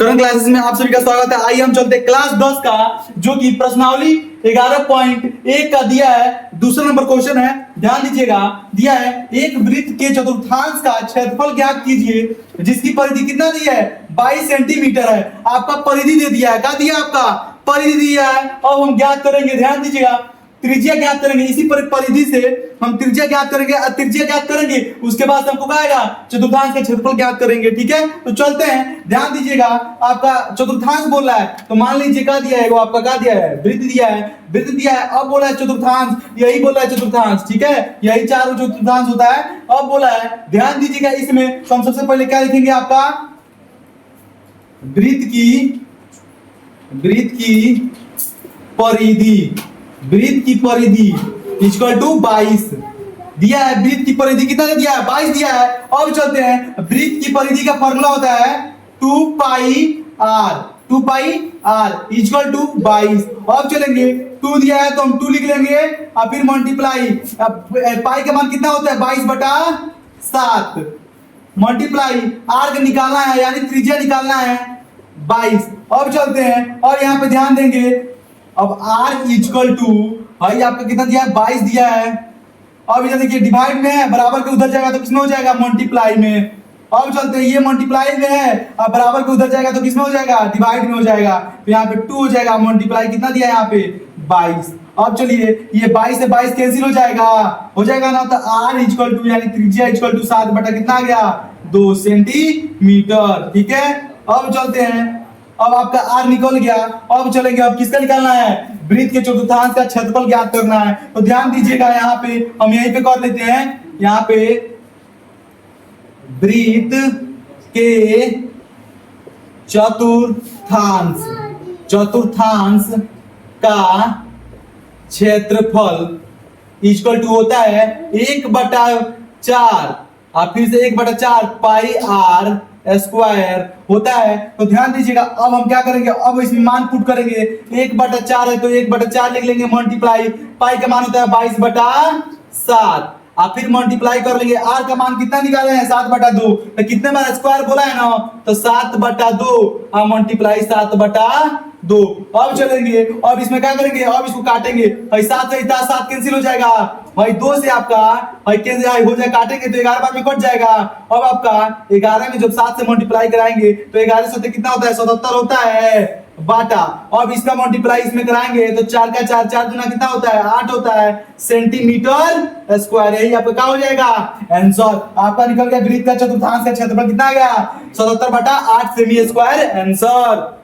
Current classes में आप सभी का स्वागत है। आइए हम चलते हैं क्लास 10 का, जो कि प्रश्नावली 11.1 का दिया है। दूसरा नंबर क्वेश्चन है, ध्यान दीजिएगा। दिया है एक वृत्त के चतुर्थांश का क्षेत्रफल ज्ञात कीजिए जिसकी परिधि कितना दिया है 22 सेंटीमीटर है। आपका परिधि दे दिया है, क्या दिया आपका परिधि दिया है। अब हम ज्ञात करेंगे, ध्यान दीजिएगा, त्रिज्या ज्ञात करेंगे। इसी परिधि से हम त्रिज्या ज्ञात करेंगे, त्रिज्या ज्ञात करेंगे, उसके बाद हमको क्या आएगा चतुर्थांश का क्षेत्रफल ज्ञात करेंगे। ठीक है, तो चलते हैं। ध्यान दीजिएगा, आपका चतुर्थांश बोल रहा है, तो मान लीजिए क्या दिया है, वो आपका क्या दिया है वृत्त दिया है, वृत्त दिया है। अब बोला है चतुर्थांश, यही बोला है चतुर्थांश। ठीक है, यही चारों चतुर्थांश होता है। अब बोला है, ध्यान दीजिएगा, इसमें तो हम सबसे पहले क्या लिखेंगे, आपका वृत्त की परिधि, वृत्त की परिधि इक्वल टू 22 दिया है। वृत्त की परिधि कितना दिया है 22 दिया है। अब चलते हैं, वृत्त की परिधि का फॉर्मूला होता है 2 पाई आर इक्वल टू 22। अब चलेंगे, 2 दिया है तो हम 2 लिख लेंगे और फिर मल्टीप्लाई, पाई का मान कितना होता है 22/7 मल्टीप्लाई आर का निकालना है, यानी त्रिज्या निकालना है 22। अब चलते हैं और यहाँ पे ध्यान देंगे, अब r इक्वल टू भाई आपका कितना दिया है 22 दिया है। अब इधर देखिए डिवाइड में है, बराबर के उधर जाएगा तो किसमें हो जाएगा मल्टीप्लाई में। अब चलते हैं, ये मल्टीप्लाई में है और बराबर के उधर जाएगा तो किसमें हो जाएगा डिवाइड में हो जाएगा, तो यहाँ पे 2 हो जाएगा। मल्टीप्लाई कितना दिया है यहाँ पे 22। अब चलिए, ये 22 से 22 कैंसिल हो जाएगा ना, तो r इक्वल टू यानी त्रिज्या इक्वल टू 7 बटा कितना आ गया 2 सेंटीमीटर। ठीक है, अब चलते हैं, अब आपका r निकल गया। अब चलेंगे, अब किसका निकालना है वृत्त के चतुर्थांश का क्षेत्रफल ज्ञात करना है। तो ध्यान दीजिएगा, यहाँ पे हम यहीं पे कर लेते हैं, यहाँ पे वृत्त के चतुर्थांश का क्षेत्रफल इक्वल टू होता है 1/4 और फिर से 1/4 पाई आर स्क्वायर होता है। तो ध्यान दीजिएगा, अब हम क्या करेंगे, अब इसमें मान पुट करेंगे। 1/4 है तो 1/4 लिख लेंगे, मल्टीप्लाई पाई का मान होता है 22/7 और फिर मल्टीप्लाई कर लेंगे। आर का मान कितना निकाले हैं 7/2, तो कितने बार स्क्वायर बोला है ना, तो 7/2 और मल्टीप्लाई 7/2। अब चलेंगे, अब इसमें क्या करेंगे, अब इसको काटेंगे भाई, 7 से 7 कैंसिल हो जाएगा भाई, 2 से आपका भाई कैंसिल हो जाएगा, काटेंगे तो 11 बार में कट जाएगा। अब आपका 11 में जब 7 से मल्टीप्लाई कराएंगे तो 11 से कितना होता है 77 होता है बाटा। अब इसका मल्टीप्लाई इसमें कराएंगे तो 4 का 4 4 दूना कितना होता है 8 होता है सेंटीमीटर स्क्वायर। यही आपका क्या हो जाएगा आंसर। आपका निकल गया वृत्त का चतुर्थांश का क्षेत्रफल कितना आ गया 77/8 सेमी स्क्वायर आंसर।